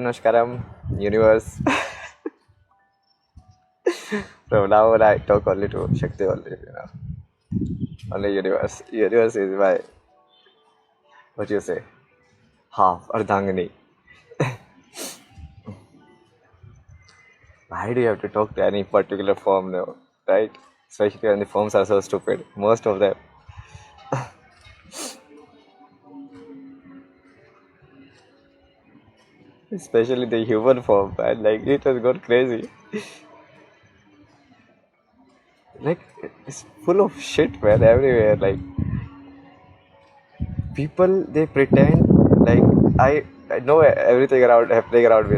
Namaskaram, universe. From now on, I talk only to Shakti only. Only universe. Universe is my, what you say, half, Ardhangani. Why do you have to talk to any particular form now, right? Especially when the forms are so stupid, most of them. Especially the human form, man. Like, it has gone crazy. Like, it's full of shit, man, everywhere. Like, people, they pretend like I know everything around happening around me,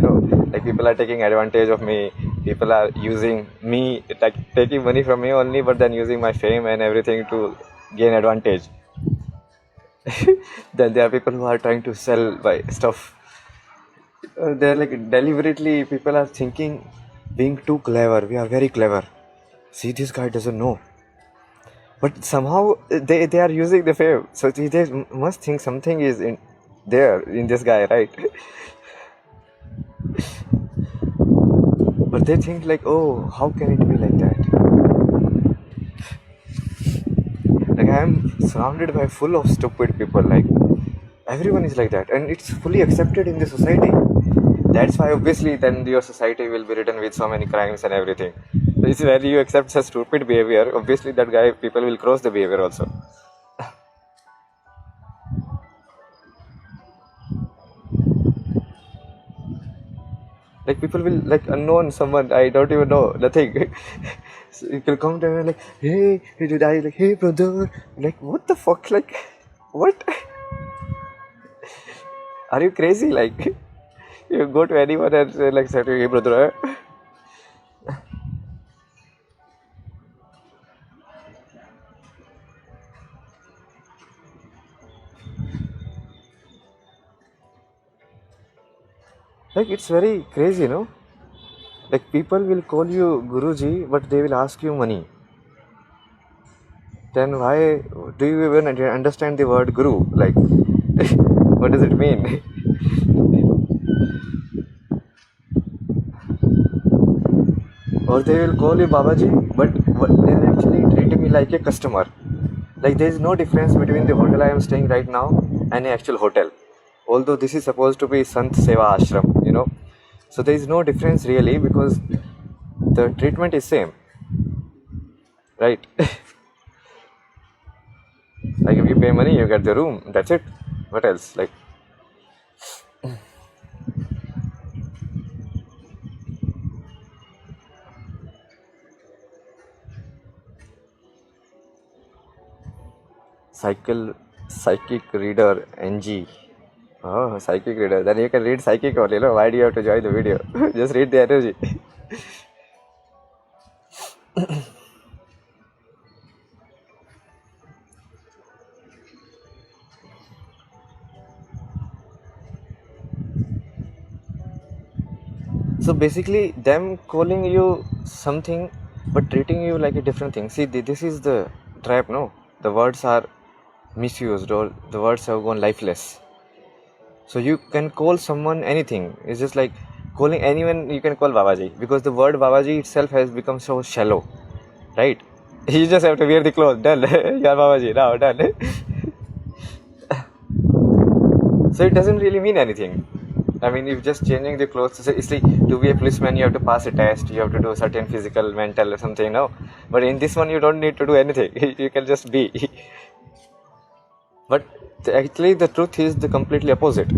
like people are taking advantage of me, people are using me, like taking money from me only, but then using my fame and everything to gain advantage. Then there are people who are trying to sell my stuff. They're like deliberately, people are thinking, being too clever, we are very clever, see, this guy doesn't know, but somehow they are using the fame, so they must think something is in there in this guy, right? But they think like, oh, how can it be like that? Like, I am surrounded by full of stupid people, like everyone is like that, and it's fully accepted in the society. That's why obviously then your society will be written with so many crimes and everything. It's where you accept such stupid behavior, obviously that guy, people will cross the behavior also. Like, people will, like, unknown someone, I don't even know, nothing. So you will come to me like, hey, did I, like, hey brother, like, what the fuck, like, what? Are you crazy? Like, you go to anyone and say, like, say to hey brother, like, it's very crazy, no? Like, people will call you Guruji, but they will ask you money. Then why do you even understand the word Guru? Like, what does it mean? Or they will call you Babaji, but they are actually treating me like a customer. Like, there is no difference between the hotel I am staying right now and an actual hotel. Although this is supposed to be Sant Seva Ashram. So there is no difference really, because the treatment is same, right? Like, if you pay money, you get the room. That's it. What else? Like, psychic reader NG. Oh, psychic reader. Then you can read psychic only. Why do you have to join the video? Just read the energy. So basically, them calling you something but treating you like a different thing. See, this is the trap, no? The words are misused, or the words have gone lifeless. So you can call someone anything. It's just like calling anyone, you can call Babaji, because the word Babaji itself has become so shallow, right? You just have to wear the clothes. Done. You're Babaji now. Done. So it doesn't really mean anything. I mean, if just changing the clothes, so it's like, to be a policeman, you have to pass a test, you have to do certain physical, mental, or something, no? But in this one, you don't need to do anything. You can just be. But actually, the truth is the completely opposite.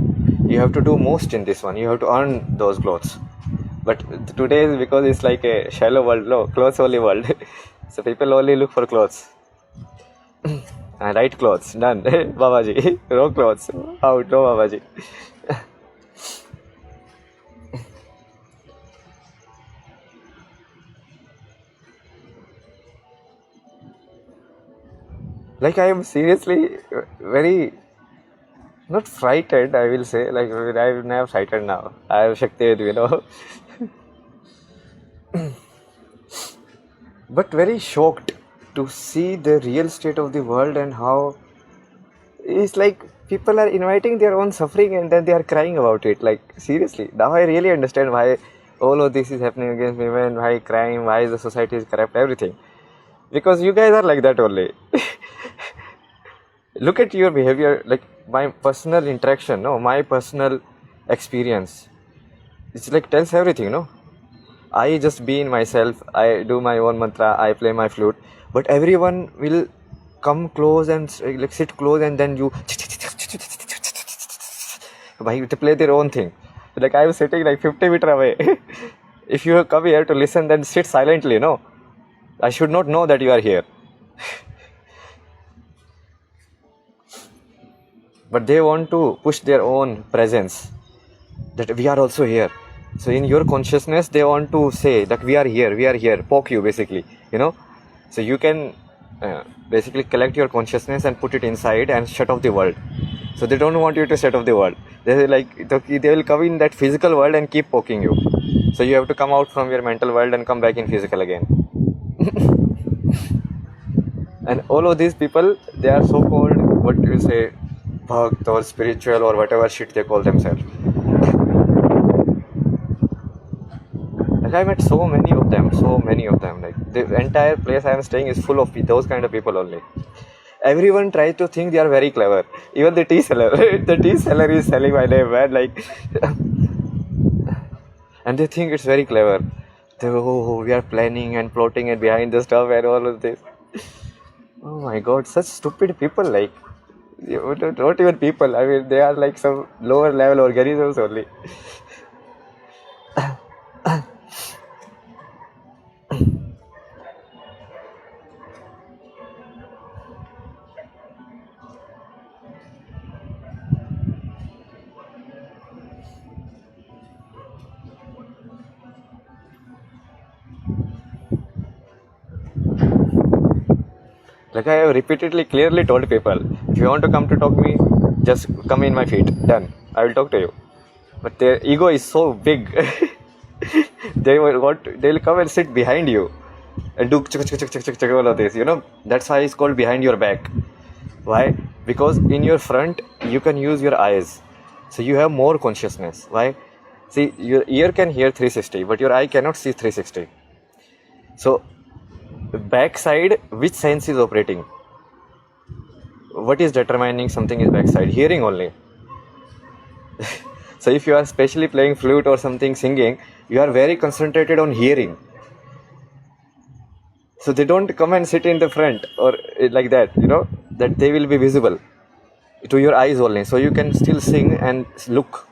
You have to do most in this one. You have to earn those clothes. But today, is because it's like a shallow world, no, clothes only world. So people only look for clothes. Right clothes, done. Babaji. Wrong clothes, out, no Babaji. Like, I am seriously very, not frightened, I will say. Like, I'm never frightened now. I have Shakti, but very shocked to see the real state of the world, and how it's like People are inviting their own suffering and then they are crying about it. Like, seriously, now I really understand why all of this is happening against women, why crime, why the society is corrupt, everything. Because you guys are like that only. Look at your behavior, like my personal interaction, no, my personal experience. It's like tells everything, no. I just be in myself, I do my own mantra, I play my flute, but everyone will come close and like sit close and then you to play their own thing. Like I was sitting like 50 meters away. If you have come here to listen, then sit silently, no. I should not know that you are here. But they want to push their own presence, that we are also here. So in your consciousness, they want to say that we are here, poke you basically, you know. So you can basically collect your consciousness and put it inside and shut off the world. So they don't want you to shut off the world. They will come in that physical world and keep poking you. So you have to come out from your mental world and come back in physical again. And all of these people, they are so called, what do you say, bhakt or spiritual or whatever shit they call themselves. Like I met so many of them. Like the entire place I am staying is full of those kind of people only. Everyone tries to think they are very clever. Even the tea seller, the tea seller is selling my name, man. Like, and they think it's very clever. We are planning and plotting and behind the stuff and all of this. Oh my God, such stupid people. Like, not even people. I mean, they are like some lower level organisms only. Like I have repeatedly, clearly told people, if you want to come to talk to me, just come in my feet. Done. I will talk to you. But their ego is so big. They'll come and sit behind you and do all of this. You know, that's why it's called behind your back. Why? Because in your front, you can use your eyes. So you have more consciousness. Why? See, your ear can hear 360, but your eye cannot see 360. So, backside, which sense is operating? What is determining something is backside? Hearing only. So if you are especially playing flute or something, singing, you are very concentrated on hearing. So they don't come and sit in the front or like that, you know, that they will be visible to your eyes only. So you can still sing and look.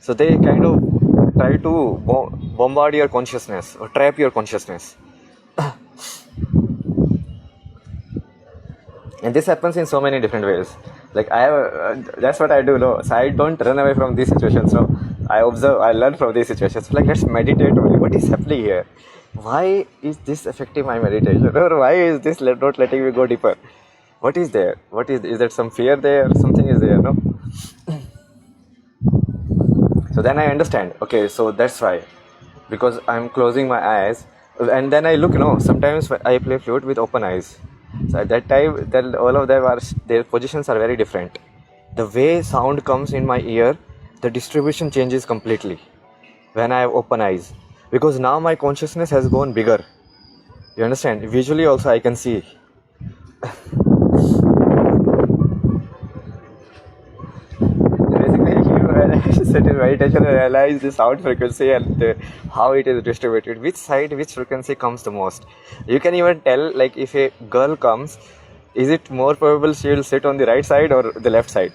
So they kind of try to bombard your consciousness or trap your consciousness. And this happens in so many different ways. Like I have, that's what I do. No, so I don't run away from these situations. So I observe, I learn from these situations. Like let's meditate only. What is happening here? Why is this affecting my meditation? Or why is this not letting me go deeper? What is there? Is there some fear there? Something is there, no? So then I understand. Okay, so that's why. Because I'm closing my eyes. And then I look, sometimes I play flute with open eyes. So at that time, then all of them their positions are very different. The way sound comes in my ear, the distribution changes completely when I have open eyes. Because now my consciousness has gone bigger. You understand? Visually also I can see. Basically, you sit in meditation and realize the sound frequency and how it is distributed. Which side, which frequency comes the most. You can even tell, like if a girl comes, is it more probable she will sit on the right side or the left side?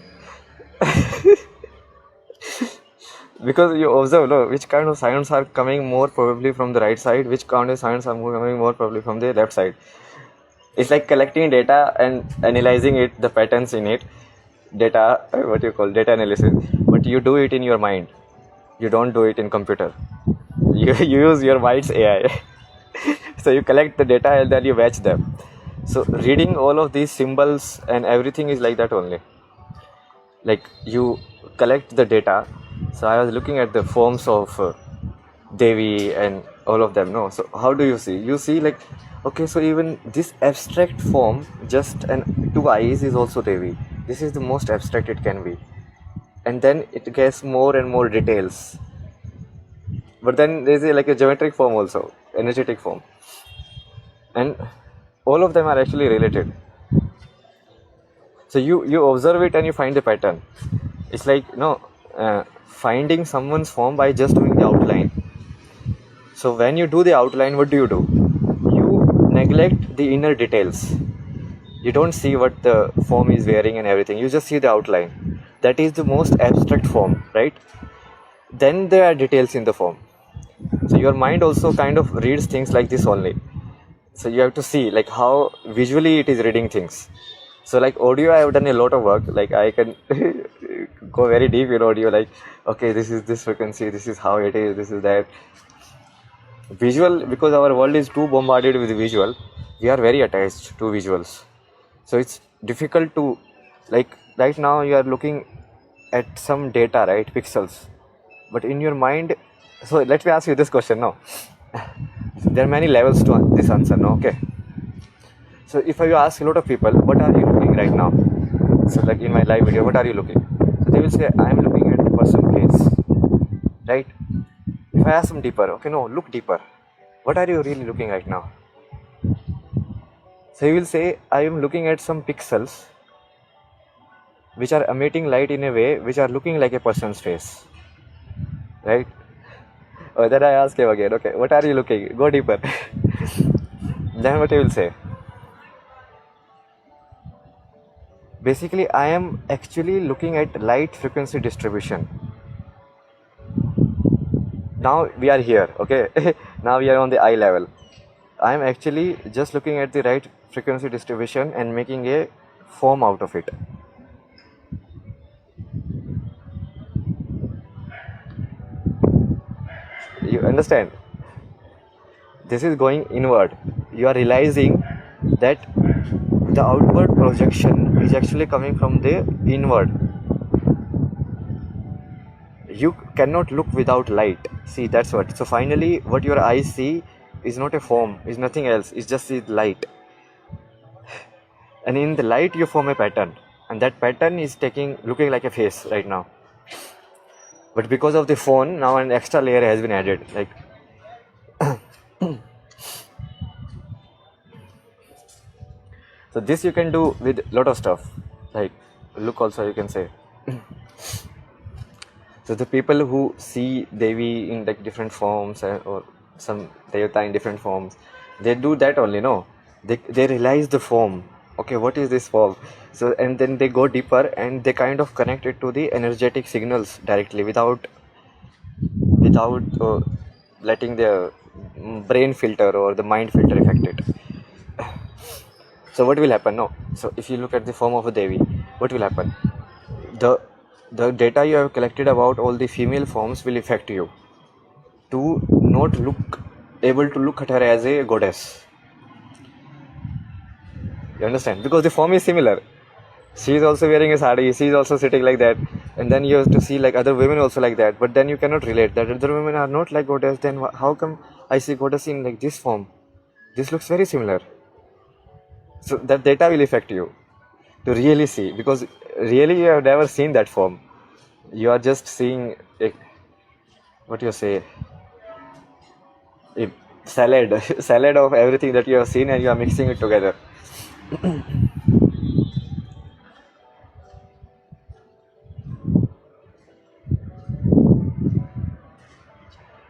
Because you observe, which kind of sounds are coming more probably from the right side, which kind of sounds are coming more probably from the left side. It's like collecting data and analyzing it, the patterns in it. Data analysis. But you do it in your mind. You don't do it in computer. You use your mind's AI. So you collect the data and then you match them. So reading all of these symbols and everything is like that only. Like you collect the data. So I was looking at the forms of Devi and all of them. No, so how do you see? You see like, okay, so even this abstract form, just two eyes is also Devi. This is the most abstract it can be, and then it gets more and more details. But then there's like a geometric form also, energetic form, and all of them are actually related. So you observe it and you find the pattern. It's like finding someone's form by just doing the outline. So when you do the outline, what do? You neglect the inner details. You don't see what the form is wearing and everything. You just see the outline. That is the most abstract form, right? Then there are details in the form. So your mind also kind of reads things like this only. So you have to see like how visually it is reading things. So like audio, I have done a lot of work. Like I can go very deep in audio. Like, okay, this is this frequency, this is how it is, this is that. Visual, because our world is too bombarded with visual, we are very attached to visuals. So it's difficult to, like right now you are looking at some data, right, pixels, but in your mind. So let me ask you this question now. There are many levels to this answer, no? Okay. So if I ask a lot of people, what are you looking right now? So like in my live video, what are you looking? So they will say, I am looking at the person's face, right? If I ask them deeper, okay, no, look deeper. What are you really looking right now? So you will say, I am looking at some pixels which are emitting light in a way which are looking like a person's face, right? Oh, then I ask him again, okay, what are you looking? Go deeper. Then what he will say? Basically, I am actually looking at light frequency distribution. Now we are here, okay? Now we are on the eye level. I am actually just looking at the right frequency distribution and making a form out of it. You understand? This is going inward. You are realizing that the outward projection is actually coming from the inward. You cannot look without light. See, that's what. So finally, what your eyes see is not a form, is nothing else. It's just the light. And in the light, you form a pattern. And that pattern is looking like a face right now. But because of the phone, now an extra layer has been added. Like, so this you can do with lot of stuff. Like, look also you can say. So the people who see Devi in like different forms or some Devata in different forms, they do that only, no? They realize the form. Okay, what is this form? So and then they go deeper and they kind of connect it to the energetic signals directly without letting the brain filter or the mind filter affect it. So what will happen? No. So if you look at the form of a Devi, what will happen? The data you have collected about all the female forms will affect you to not able to look at her as a goddess. You understand? Because the form is similar. She is also wearing a sari, she is also sitting like that, and then you have to see like other women also like that, but then you cannot relate that other women are not like goddess. Then how come I see goddess in like this form? This looks very similar. So that data will affect you to really see, because really you have never seen that form. You are just seeing what you say, a salad salad of everything that you have seen, and you are mixing it together.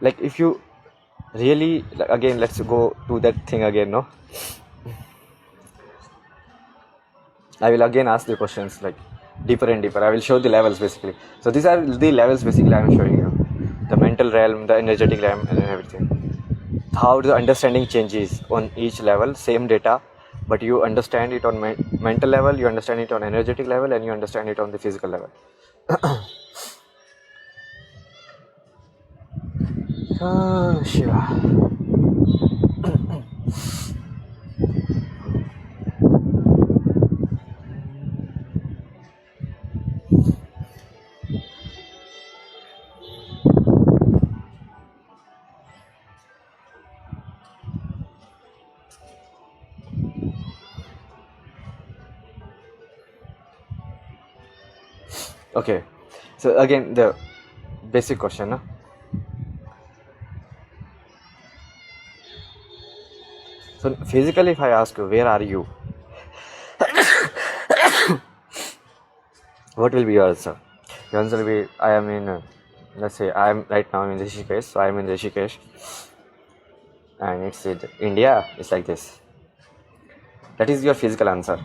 Like if you really, like, again let's go to that thing again, no? I will again ask the questions like deeper and deeper. I will show the levels basically. So these are the levels basically I am showing you. The mental realm, the energetic realm, and everything. How the understanding changes on each level, same data, but you understand it on mental level, you understand it on energetic level, and you understand it on the physical level. Shiva. Okay, so again the basic question, no? So physically, if I ask you, where are you? What will be your answer? Your answer will be, I am in, let's say, I am right now in Rishikesh, so I am in Rishikesh, and it's in India, it's like this. That is your physical answer.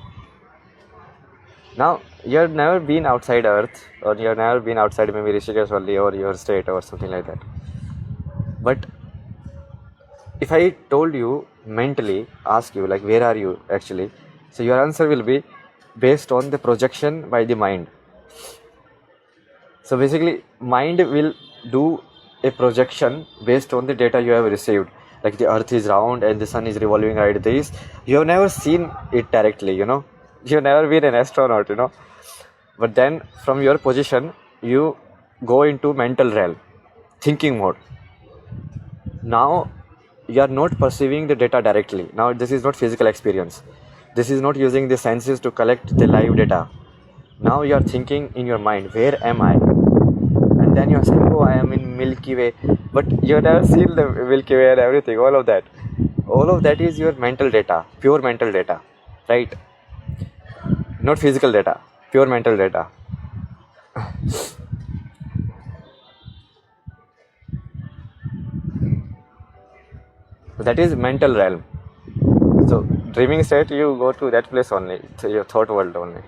Now, you've never been outside Earth, or you've never been outside maybe Rishikesh only, or your state, or something like that. But if I told you mentally, ask you, like, where are you actually? So your answer will be based on the projection by the mind. So basically, mind will do a projection based on the data you have received. Like the earth is round and the sun is revolving right this. You have never seen it directly, You've never been an astronaut, But then from your position, you go into mental realm, thinking mode. Now, you are not perceiving the data directly. Now, this is not physical experience. This is not using the senses to collect the live data. Now you are thinking in your mind, where am I? And then you are saying, oh, I am in Milky Way. But you have never seen the Milky Way and everything, all of that. All of that is your mental data, pure mental data, right? Not physical data, pure mental data. So that is mental realm. So dreaming state, you go to that place only, to your thought world only.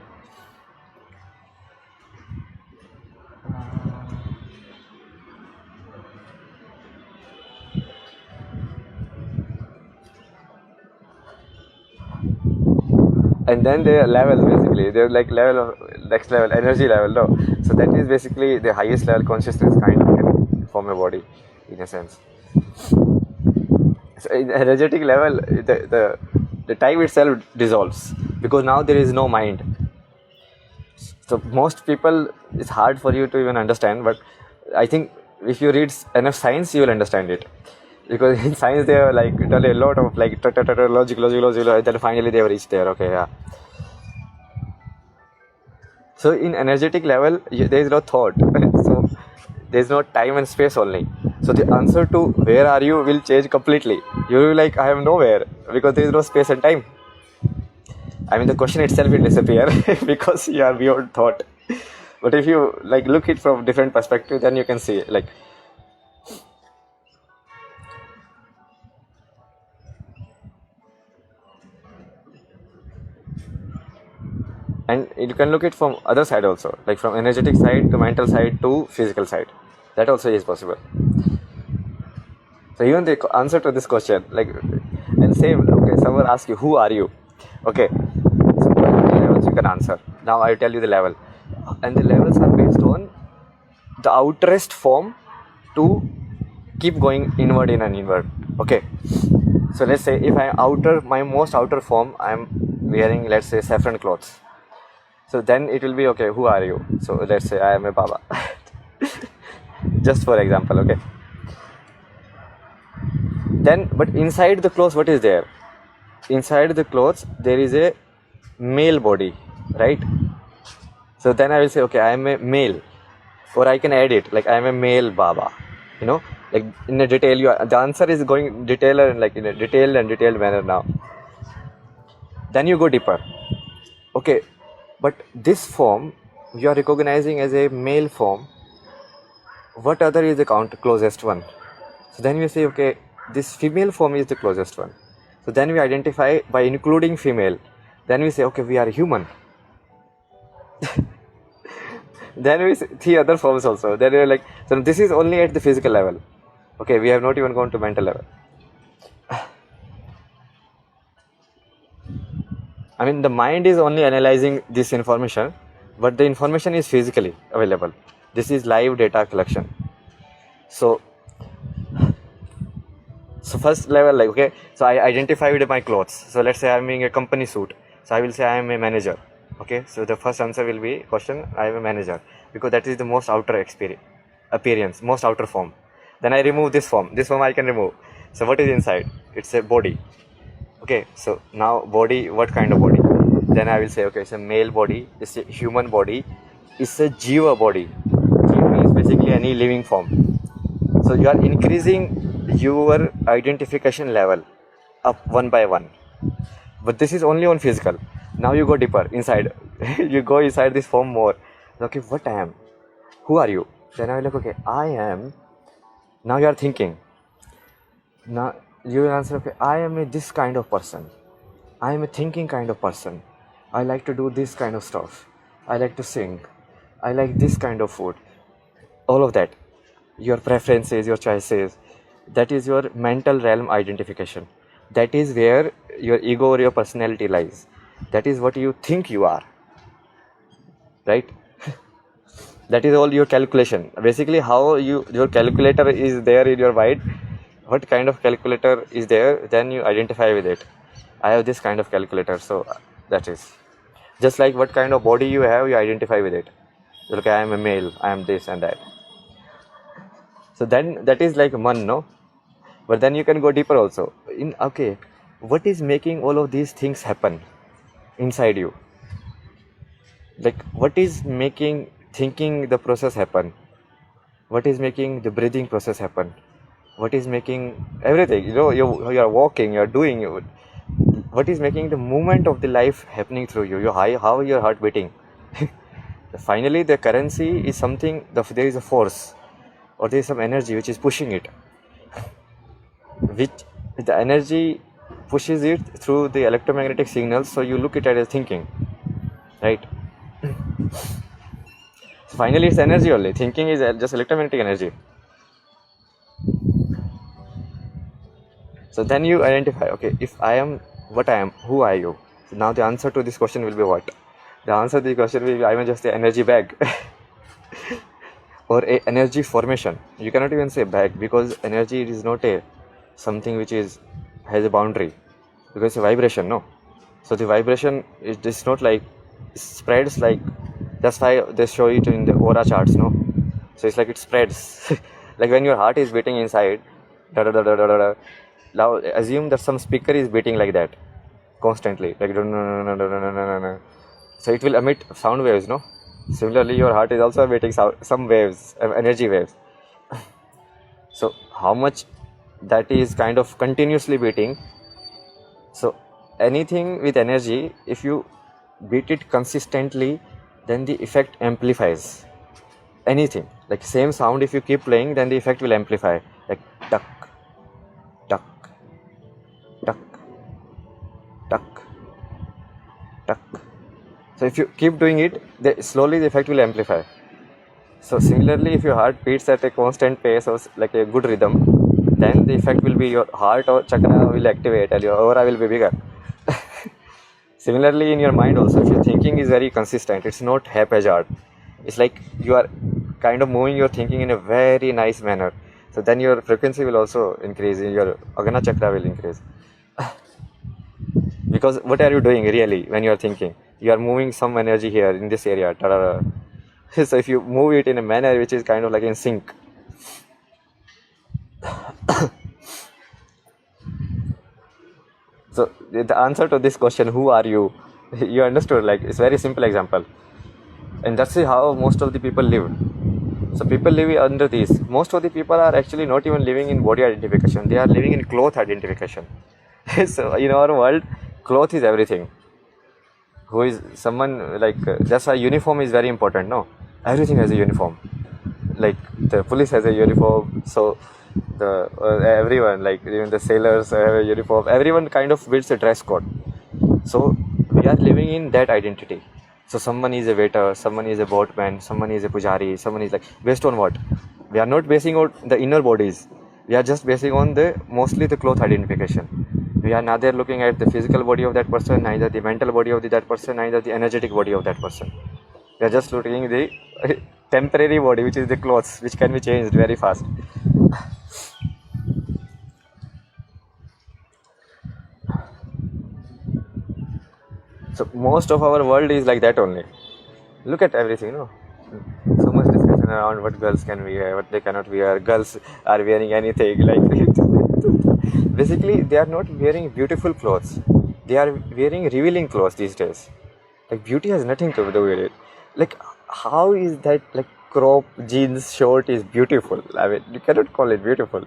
And then there are levels, basically. They're like level of next level, energy level, no. So that is basically the highest level consciousness kind of can form a body, in a sense. So in energetic level, the time itself dissolves because now there is no mind. So most people, it's hard for you to even understand, but I think if you read enough science, you will understand it. Because in science they are like tell a lot of like logic, and then finally they have reached there. Okay, yeah. So in energetic level, there is no thought. So there is no time and space only. So the answer to where are you will change completely. You will be like, I am nowhere, because there is no space and time. I mean, the question itself will disappear because you are beyond thought. But if you like look it from different perspective, then you can see like. And you can look it from other side also, like from energetic side to mental side to physical side. That also is possible. So even the answer to this question, like, and same, okay, someone asks you, who are you? Okay, so what levels you can answer. Now I tell you the level. And the levels are based on the outerest form to keep going inward in and inward. Okay. So let's say if my most outer form, I'm wearing, let's say, saffron clothes. So then it will be, okay, who are you? So let's say I am a Baba. Just for example, okay. Then, but inside the clothes, what is there? Inside the clothes, there is a male body, right? So then I will say, okay, I am a male. Or I can add it, like I am a male Baba. Like in a detail, the answer is going detailer, like in a detailed manner now. Then you go deeper. Okay, but this form you are recognizing as a male form. What other is the closest one? So then we say, okay, this female form is the closest one. So then we identify by including female. Then we say, okay, we are human. Then we see other forms also. Then we're like, so this is only at the physical level. Okay, we have not even gone to mental level. I mean, the mind is only analyzing this information, but the information is physically available. This is live data collection. So first level, like, okay, so I identify with my clothes. So let's say I'm wearing a company suit. So I will say I am a manager. Okay, so the first answer will be question, I am a manager, because that is the most outer appearance, most outer form. Then I remove this form. This form I can remove. So what is inside? It's a body. Okay, so now body, what kind of body? Then I will say, okay, it's a male body, it's a human body, is a jiva body. Jiva means basically any living form. So you are increasing your identification level up one by one. But this is only on physical. Now you go deeper inside. You go inside this form more. Okay, what I am? Who are you? Then I will like, okay, I am. Now you are thinking. Now you will answer, okay, I am this kind of person. I am a thinking kind of person. I like to do this kind of stuff. I like to sing. I like this kind of food. All of that. Your preferences, your choices. That is your mental realm identification. That is where your ego or your personality lies. That is what you think you are. Right? That is all your calculation. Basically, how your calculator is there in your mind. What kind of calculator is there, then you identify with it. I have this kind of calculator, so that is. Just like what kind of body you have, you identify with it. Okay, I am a male, I am this and that. So then that is like man, no? But then you can go deeper also. Okay, what is making all of these things happen inside you? Like, what is making thinking the process happen? What is making the breathing process happen? What is making everything? You are walking, you are doing. What is making the movement of the life happening through you? How your heart beating? Finally, the currency is something. There is a force, or there is some energy which is pushing it. Which the energy pushes it through the electromagnetic signals. So you look at it as thinking, right? Finally, it's energy only. Thinking is just electromagnetic energy. So then you identify, okay, if I am what I am, who are you? So now the answer to this question will be what? The answer to the question will be, I am just an energy bag. Or a energy formation. You cannot even say bag, because energy is not a something which has a boundary, because it's a vibration, no? So the vibration is just not like spreads, like that's why they show it in the aura charts, no? So it's like it spreads. Like when your heart is beating inside, da da da da da da. Now assume that some speaker is beating like that constantly, like so it will emit sound waves, no? Similarly, your heart is also emitting some waves, energy waves. So how much that is kind of continuously beating. So anything with energy, if you beat it consistently, then the effect amplifies. Anything like same sound, if you keep playing, then the effect will amplify, like tuck tuck tuck tuck tuck. So if you keep doing it, slowly the effect will amplify. So similarly, if your heart beats at a constant pace or like a good rhythm, then the effect will be your heart or chakra will activate and your aura will be bigger. Similarly, in your mind also, if your thinking is very consistent, it's not haphazard. It's like you are kind of moving your thinking in a very nice manner. So then your frequency will also increase, your Agana chakra will increase. Because what are you doing really when you are thinking? You are moving some energy here in this area. So if you move it in a manner which is kind of like in sync. So the answer to this question, who are you? You understood, like it's very simple example. And that's how most of the people live. So people live under this. Most of the people are actually not even living in body identification. They are living in cloth identification. So in our world, cloth is everything. Who is someone like, that's why uniform is very important, no? Everything has a uniform. Like the police has a uniform, so the everyone, like even the sailors have a uniform. Everyone kind of builds a dress code. So we are living in that identity. So someone is a waiter, someone is a boatman, someone is a pujari, someone is like, based on what? We are not basing on the inner bodies. We are just basing on mostly the cloth identification. We are neither looking at the physical body of that person, neither the mental body of that person, neither the energetic body of that person. We are just looking at the temporary body, which is the clothes, which can be changed very fast. So most of our world is like that only. Look at everything, no? So much discussion around what girls can wear, what they cannot wear. Girls are wearing anything, like basically they are not wearing beautiful clothes. They are wearing revealing clothes these days. Like beauty has nothing to do with it. Like how is that like crop jeans short is beautiful? I mean, you cannot call it beautiful.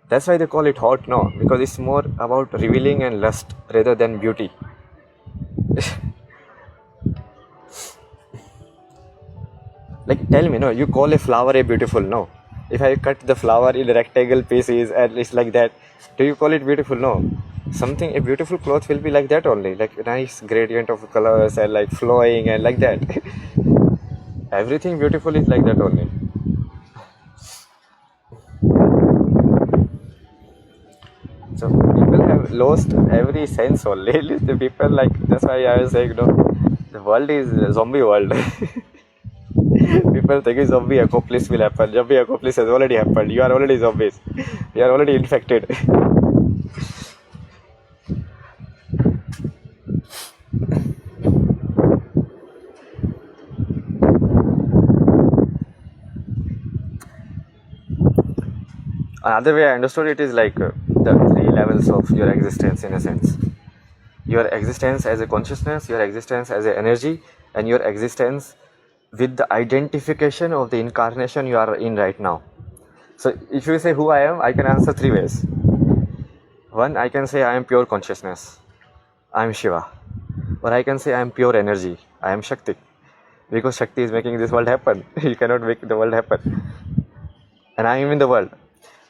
That's why they call it hot, no? Because it's more about revealing and lust rather than beauty. Like, tell me, no, you call a flower a beautiful, no? If I cut the flower in rectangle pieces and it's like that, do you call it beautiful? No. Something, a beautiful cloth will be like that only, like a nice gradient of colors and like flowing and like that. Everything beautiful is like that only. So people have lost every sense only. The people like, that's why I was saying, no, the world is a zombie world. People think zombie apocalypse will happen. Zombie apocalypse has already happened. You are already zombies. You are already infected. Another way I understood it is like the three levels of your existence in a sense. Your existence as a consciousness, your existence as an energy, and your existence with the identification of the incarnation you are in right now. So if you say who I am, I can answer three ways. One, I can say I am pure consciousness. I am Shiva. Or I can say I am pure energy. I am Shakti. Because Shakti is making this world happen. You cannot make the world happen. And I am in the world.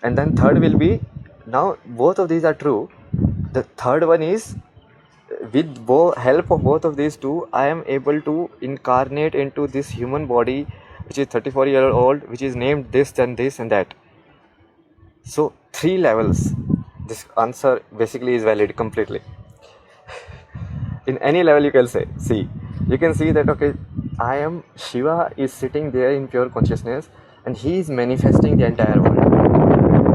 And then third will be, now both of these are true. The third one is, with help of both of these two, I am able to incarnate into this human body, which is 34-year old, which is named this and this and that. So three levels. This answer basically is valid completely. In any level you can say, see, you can see that, okay, I am, Shiva is sitting there in pure consciousness and he is manifesting the entire world.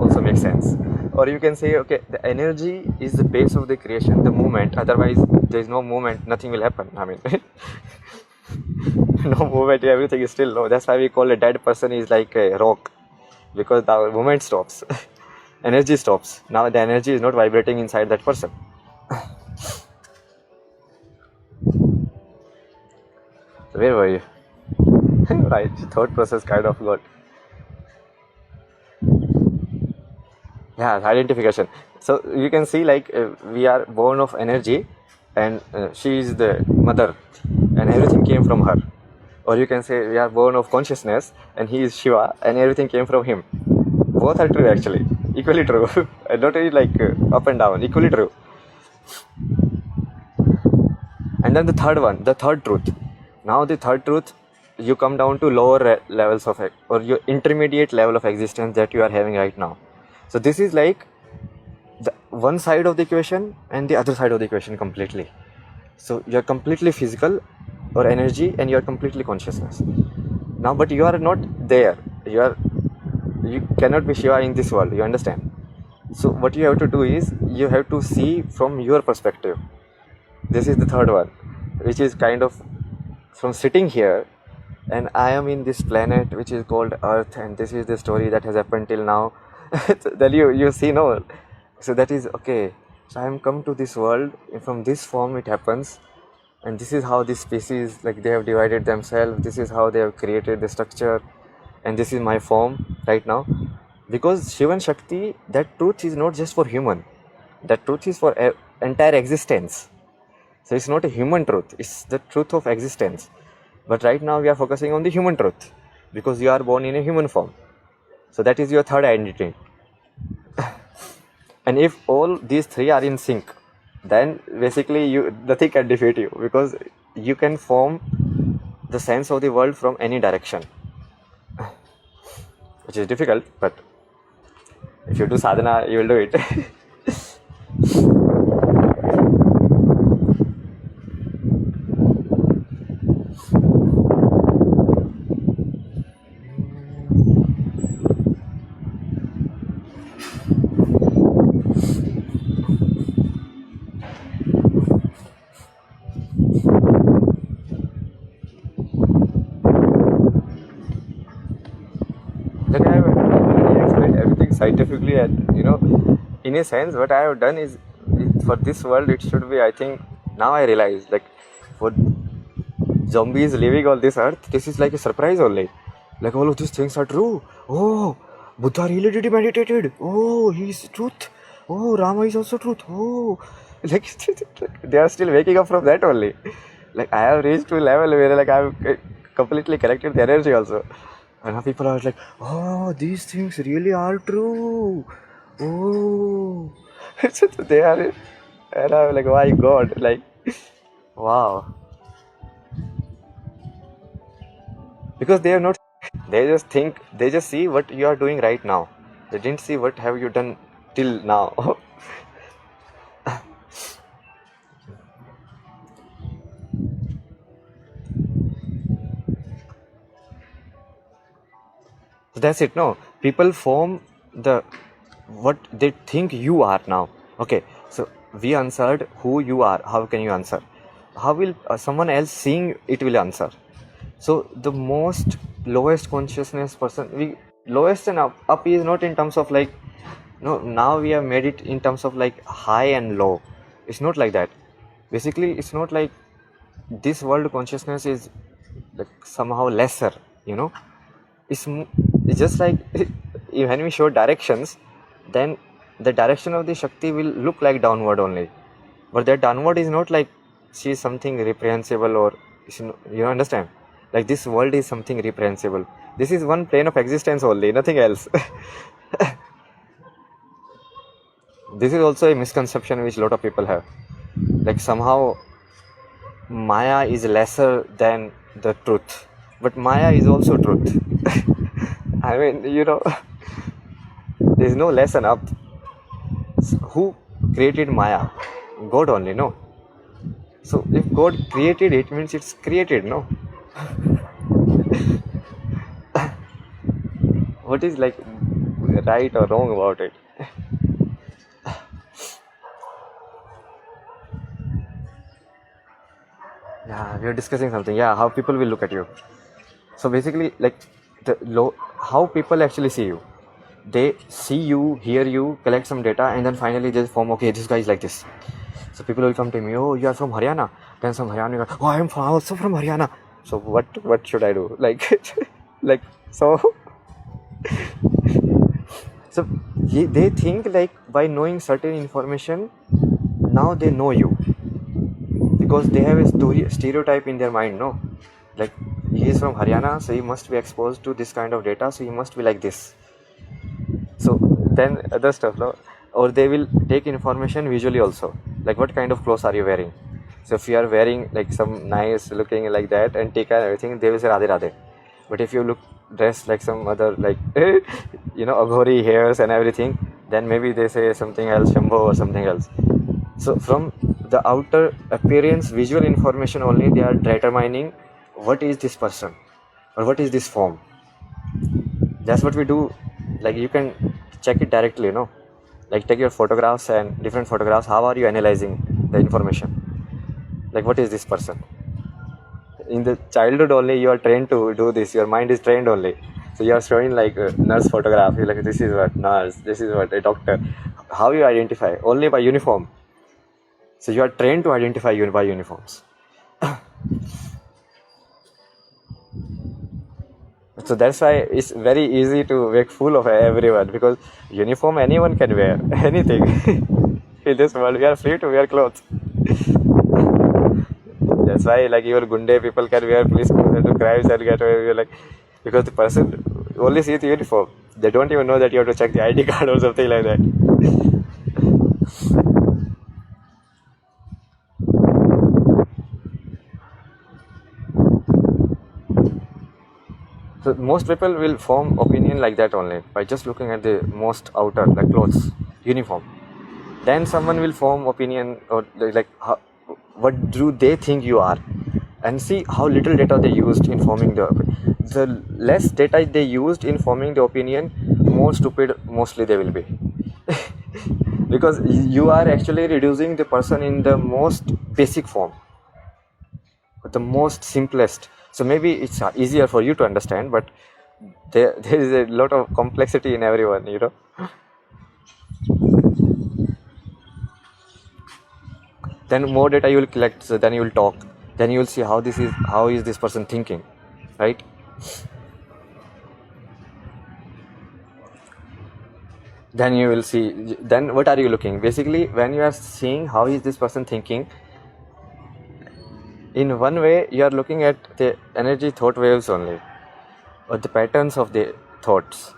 Also makes sense. Or you can say, okay, the energy is the base of the creation, the movement. Otherwise, there is no movement, nothing will happen. I mean, no movement, everything is still no. That's why we call a dead person is like a rock, because the movement stops, energy stops. Now the energy is not vibrating inside that person. So where were you? Right, thought process kind of got. Yeah, identification. So you can see like we are born of energy and she is the mother and everything came from her. Or you can say we are born of consciousness and he is Shiva and everything came from him. Both are true actually, equally true. And not really like up and down, equally true. And then the third one, the third truth. Now the third truth, you come down to lower levels of or your intermediate level of existence that you are having right now. So this is like the one side of the equation and the other side of the equation completely. So you are completely physical or energy and you are completely consciousness. Now, but you are not there. You cannot be Shiva in this world. You understand? So what you have to do is you have to see from your perspective. This is the third one, which is kind of from sitting here, and I am in this planet which is called Earth, and this is the story that has happened till now. Then you see, no, so that is okay. So I am come to this world from this form it happens, and this is how this species, like they have divided themselves, this is how they have created the structure, and this is my form right now. Because Shiva and Shakti, that truth is not just for human, that truth is for entire existence. So it's not a human truth, it's the truth of existence. But right now we are focusing on the human truth because you are born in a human form. So that is your third identity. And if all these three are in sync, then basically nothing can defeat you, because you can form the sense of the world from any direction, which is difficult, but if you do sadhana, you will do it. Like I have explained everything scientifically, and in a sense, what I have done is for this world, it should be, I think, now I realize, like for zombies living on this earth, this is like a surprise only. Like all of these things are true. Oh, Buddha really did meditated. Oh, he's truth. Oh, Rama is also truth. Oh, like they are still waking up from that only. Like I have reached to a level where like I've completely collected the energy also. And now people are like, oh, these things really are true. Oh, they are, and I'm like, my God, like, wow. Because they are not, they just think, they just see what you are doing right now. They didn't see what have you done till now. That's it. No, people form the what they think you are now. Okay, so we answered who you are. How can you answer? How will someone else seeing it will answer? So the most lowest consciousness person, we lowest and up is not in terms of like, no, now we have made it in terms of like high and low. It's not like that. Basically, it's not like this world consciousness is like somehow lesser, you know. It's just like when we show directions, then the direction of the Shakti will look like downward only, but that downward is not like she is something reprehensible or you understand, like this world is something reprehensible. This is one plane of existence only, nothing else. This is also a misconception which a lot of people have, like somehow Maya is lesser than the truth, but Maya is also truth. I mean, you know, there is no less and up. Who created Maya? God only, no? So if God created it, means it's created, no? What is like right or wrong about it? Yeah, we are discussing something. Yeah, how people will look at you. So basically, like how people actually see you. They see you, hear you, collect some data, and then finally they form, okay, this guy is like this. So people will come to me, oh, you are from Haryana. Then some Haryana, oh, I am also from Haryana. So what should I do? Like, like so. So they think like by knowing certain information, now they know you, because they have a stereotype in their mind, no? Like he is from Haryana, so he must be exposed to this kind of data, so he must be like this. So then other stuff, no? Or they will take information visually also, like what kind of clothes are you wearing. So if you are wearing like some nice looking like that and take and everything, they will say Radhe Radhe. But if you look dressed like some other like you know, aghori hairs and everything, then maybe they say something else, Shambho or something else. So from the outer appearance, visual information only, they are determining what is this person or what is this form. That's what we do. Like you can check it directly, you know, like take your photographs and different photographs, how are you analyzing the information, like what is this person. In the childhood only you are trained to do this, your mind is trained only. So you are showing like a nurse photograph, you're like, this is what nurse, this is what a doctor. How you identify? Only by uniform. So you are trained to identify by uniforms. So that's why it's very easy to make fool of everyone, because uniform anyone can wear anything. In this world we are free to wear clothes. That's why like even Gunde people can wear police clothes and do crimes and get away, like, because the person only sees the uniform. They don't even know that you have to check the ID card or something like that. So most people will form opinion like that only by just looking at the most outer, like clothes, uniform. Then someone will form opinion, or like how, what do they think you are, and see how little data they used in forming the less data they used in forming the opinion, more stupid mostly they will be. Because you are actually reducing the person in the most basic form, the most simplest. So maybe it's easier for you to understand, but there is a lot of complexity in everyone, you know. Then more data you will collect, so then you will talk. then you will see how is this person thinking, right? Then you will see, then what are you looking, basically when you are seeing how is this person thinking, in one way you are looking at the energy thought waves only, or the patterns of the thoughts.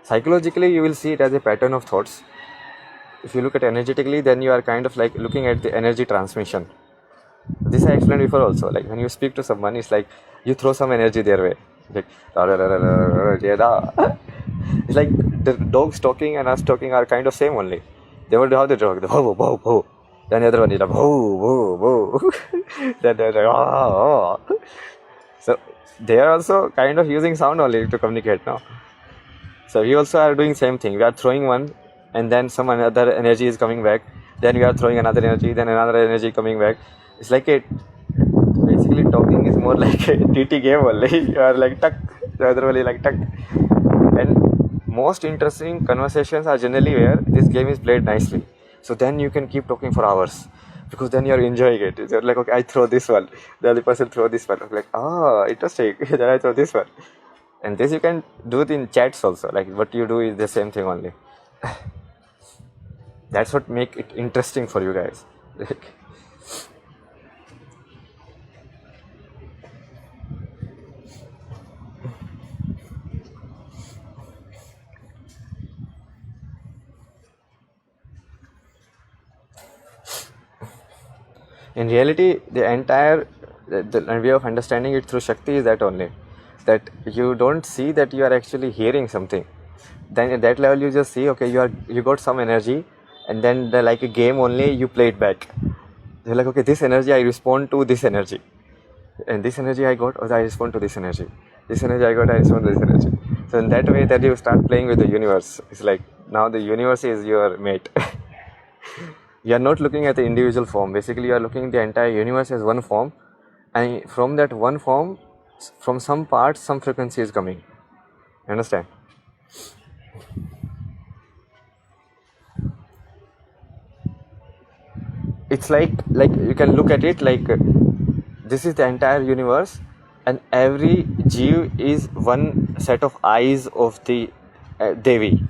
Psychologically you will see it as a pattern of thoughts. If you look at energetically, then you are kind of like looking at the energy transmission. This I explained before also, like when you speak to someone, it's like you throw some energy their way, like it's like the dogs talking and us talking are kind of same only. They will do how they talk, the whoa whoa whoa, then the other one is like whoa whoa whoa, then they're like oh, oh. So they are also kind of using sound only to communicate now. So we also are doing same thing. We are throwing one, and then some another energy is coming back. Then we are throwing another energy, then another energy coming back. It's like a, basically talking is more like a TT game only. You are like tuck, the other one is like tuck. And most interesting conversations are generally where this game is played nicely. So then you can keep talking for hours, because then you are enjoying it. You're like, okay, I throw this one, the other person throw this one. I'm like, ah, interesting. Then I throw this one. And this you can do it in chats also, like what you do is the same thing only. That's what make it interesting for you guys. In reality, the entire the way of understanding it through Shakti is that only, that you don't see that you are actually hearing something. Then at that level you just see, okay, you got some energy, and then like a game only you play it back. You're like, okay, this energy I respond to this energy, and this energy I got, or I respond to this energy. This energy I got, I respond to this energy. So in that way that you start playing with the universe. It's like now the universe is your mate. You are not looking at the individual form. Basically, you are looking at the entire universe as one form, and from that one form, from some part, some frequency is coming. Understand? It's like you can look at it like this is the entire universe, and every Jeev is one set of eyes of the Devi.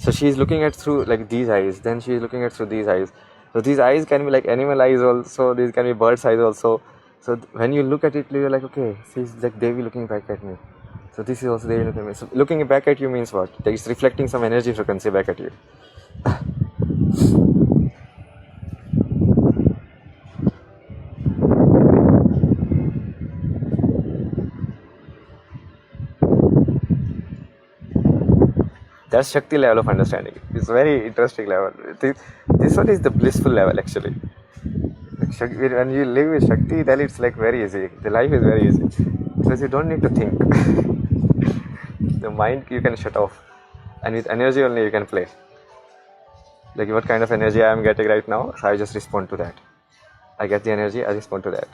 So she is looking at through like these eyes, then she is looking at through these eyes. So these eyes can be like animal eyes also, these can be bird's eyes also. So when you look at it, you're like, okay, she's like Devi looking back at me. So this is also Devi looking at me. So looking back at you means what? That is reflecting some energy frequency back at you. That's Shakti level of understanding. It's very interesting level. This one is the blissful level actually. When you live with Shakti, then it's like very easy. The life is very easy because you don't need to think. The mind you can shut off, and with energy only you can play. Like what kind of energy I am getting right now, so I just respond to that. I get the energy, I respond to that.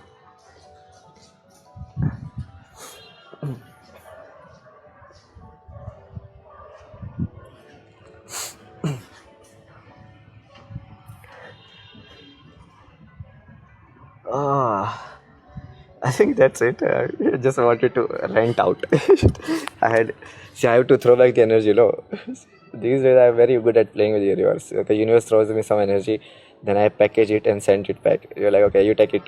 Ah, I think that's it. I just wanted to rant out. I have to throw back the energy, These days I'm very good at playing with the universe. Okay, universe throws me some energy, then I package it and send it back. You're like, okay, you take it.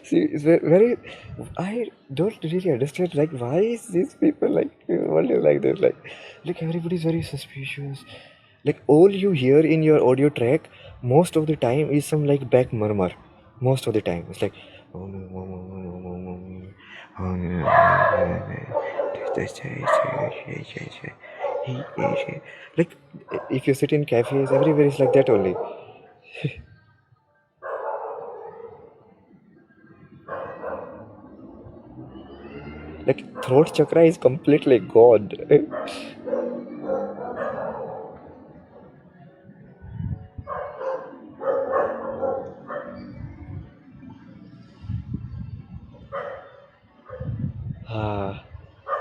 See, it's very. I don't really understand. Like, why is these people like world is like this? Like everybody's very suspicious. Like all you hear in your audio track, most of the time is some like back murmur. Most of the time, it's like. Like if you sit in cafes, everywhere is like that only. Like throat chakra is completely god.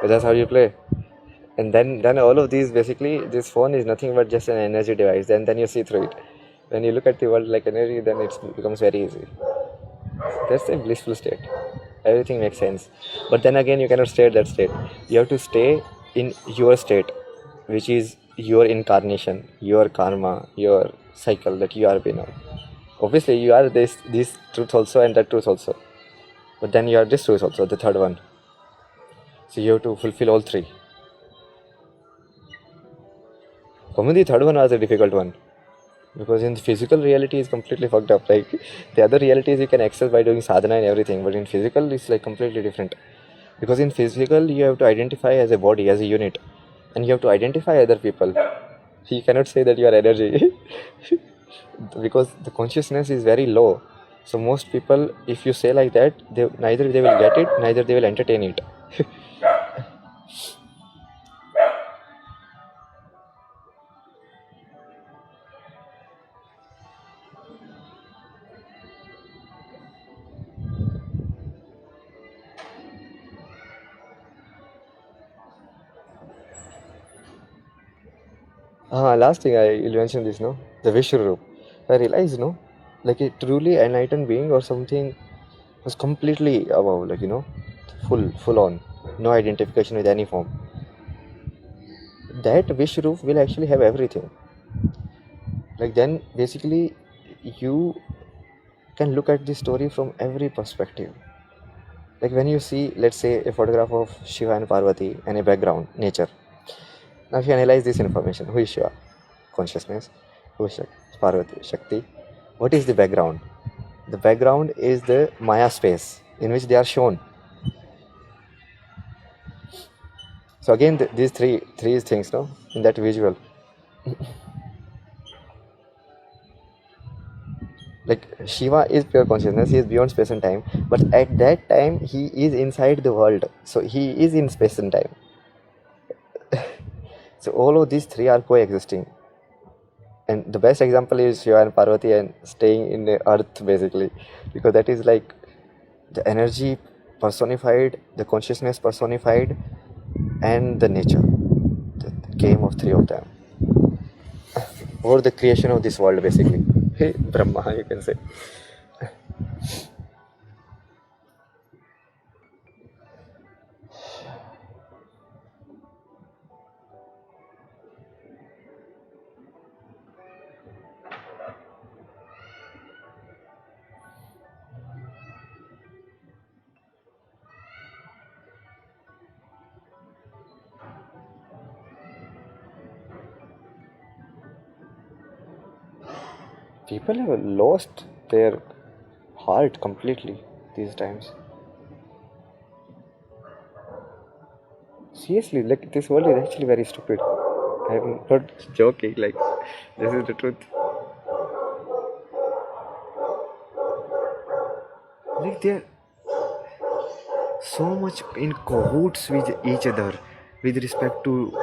That's how you play. And then all of these, basically this phone is nothing but just an energy device. Then you see through it. When you look at the world like energy, then it becomes very easy. That's a blissful state. Everything makes sense. But then again, you cannot stay at that state. You have to stay in your state, which is your incarnation, your karma, your cycle that you are being on. Obviously, you are this truth also and that truth also. But then you are this truth also, the third one. So you have to fulfill all three. For me, the third one was a difficult one. Because in the physical reality is completely fucked up. Like the other realities you can access by doing sadhana and everything, but in physical it's like completely different. Because in physical you have to identify as a body, as a unit, and you have to identify other people. You cannot say that you are energy because the consciousness is very low. So most people, if you say like that, neither they will get it, neither they will entertain it. Last thing I will mention this, no, the Vishwarup. I realized, no, like a truly enlightened being or something was completely above, like full on, no identification with any form. That Vishwarup will actually have everything. Like then, basically, you can look at the story from every perspective. Like when you see, let's say, a photograph of Shiva and Parvati and a background, nature. Now, if you analyze this information, who is Shiva? Consciousness. Who is Parvati? Shakti. What is the background? The background is the Maya space in which they are shown. So again, these three things, no, in that visual. Like Shiva is pure consciousness, he is beyond space and time, but at that time he is inside the world, so he is in space and time. So all of these three are coexisting, and the best example is Shiva and Parvati and staying in the earth, basically, because that is like the energy personified, the consciousness personified, and the nature, the game of three of them, or the creation of this world, basically. Hey, Brahma, you can say. People have lost their heart completely these times. Seriously, like this world is actually very stupid. I'm not joking, like this is the truth. Like they're so much in cahoots with each other with respect to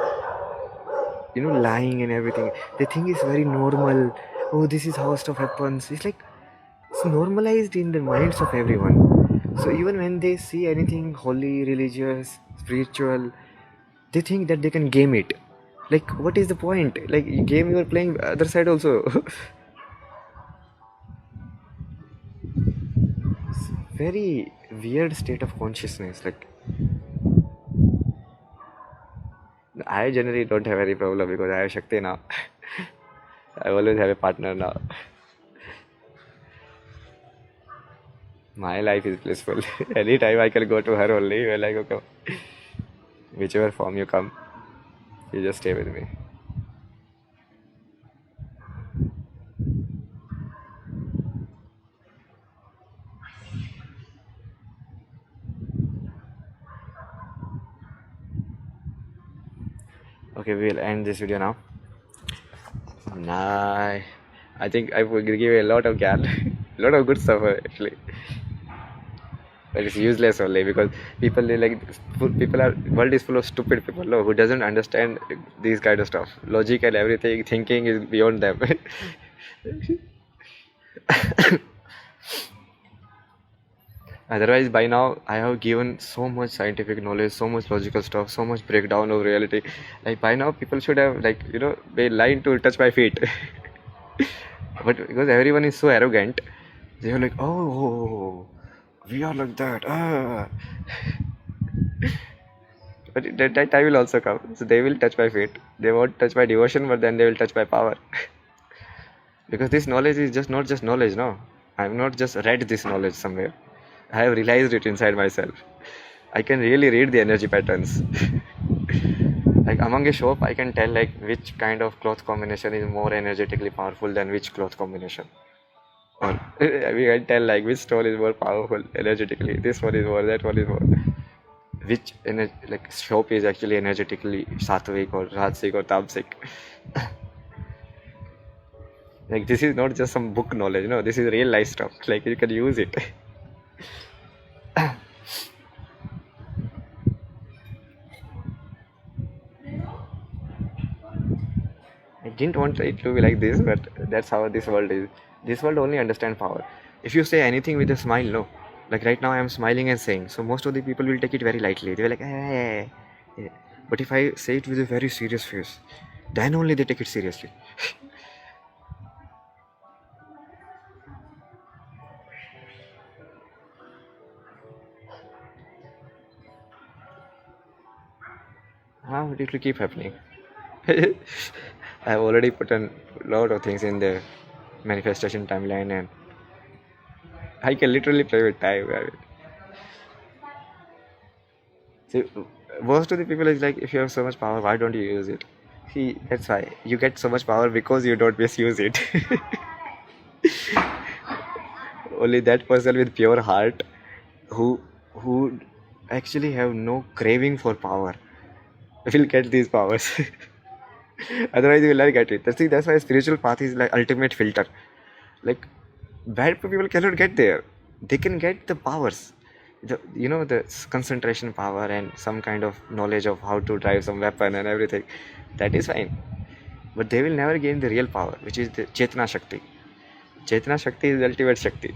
lying and everything. They think it's very normal. Oh, this is how stuff happens. It's like it's normalized in the minds of everyone. So even when they see anything holy, religious, spiritual, they think that they can game it. Like, what is the point? Like, game you are playing other side also. It's very weird state of consciousness. Like, I generally don't have any problem because I have Shakti now. I always have a partner now. My life is blissful. Anytime I can go to her only. We're like, okay, whichever form you come, you just stay with me. Okay, we'll end this video now. Nah, I think I will give you a lot of gyan, a lot of good stuff actually. But it's useless only because people world is full of stupid people, no, who doesn't understand these kind of stuff. Logic and everything, thinking is beyond them. Otherwise, by now, I have given so much scientific knowledge, so much logical stuff, so much breakdown of reality. Like by now, people should have like been lying to touch my feet. But because everyone is so arrogant, they are like, oh, we are like that. Ah. But that time will also come. So they will touch my feet. They won't touch my devotion, but then they will touch my power. Because this knowledge is just not just knowledge, no. I have not just read this knowledge somewhere. I have realized it inside myself. I can really read the energy patterns. Like among a shop, I can tell like which kind of cloth combination is more energetically powerful than which cloth combination. Or we can tell like which stone is more powerful energetically. This one is more, that one is more. Which like shop is actually energetically sattvic or rajasic or tamasic. Like this is not just some book knowledge, no. This is real life stuff. Like you can use it. I didn't want it to be like this, but that's how this world is. This world only understands power. If you say anything with a smile, no. Like right now, I am smiling and saying, so most of the people will take it very lightly. They will like, eh. Yeah. But if I say it with a very serious face, then only they take it seriously. How it will keep happening? I've already put a lot of things in the manifestation timeline, and I can literally play with time. I mean, see, most of the people is like, if you have so much power, why don't you use it? See, that's why you get so much power because you don't misuse it. Only that person with pure heart who actually have no craving for power will get these powers. Otherwise, you will not get it. That's why spiritual path is like ultimate filter. Like bad people cannot get there. They can get the powers, the concentration power and some kind of knowledge of how to drive some weapon and everything. That is fine, but they will never gain the real power, which is the Chetana Shakti. Chetana Shakti is the ultimate Shakti.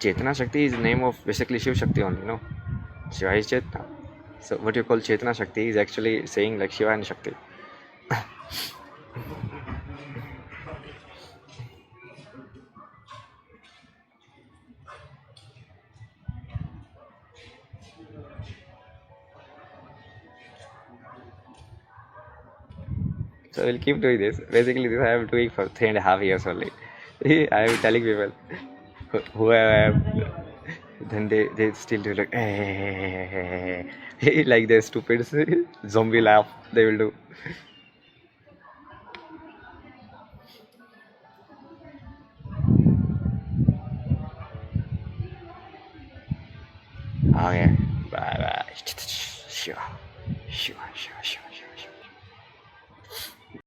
Chetana Shakti is the name of basically Shiv Shakti only, no? Shiva is Chetana. So what you call Chetana Shakti is actually saying like Shiva and Shakti. So we'll keep doing this. Basically, this I am doing for 3.5 years only. I am telling people who I am. Then they still do like like the stupid zombie laugh they will do. Okay, bye bye. Sure, sure, sure, sure.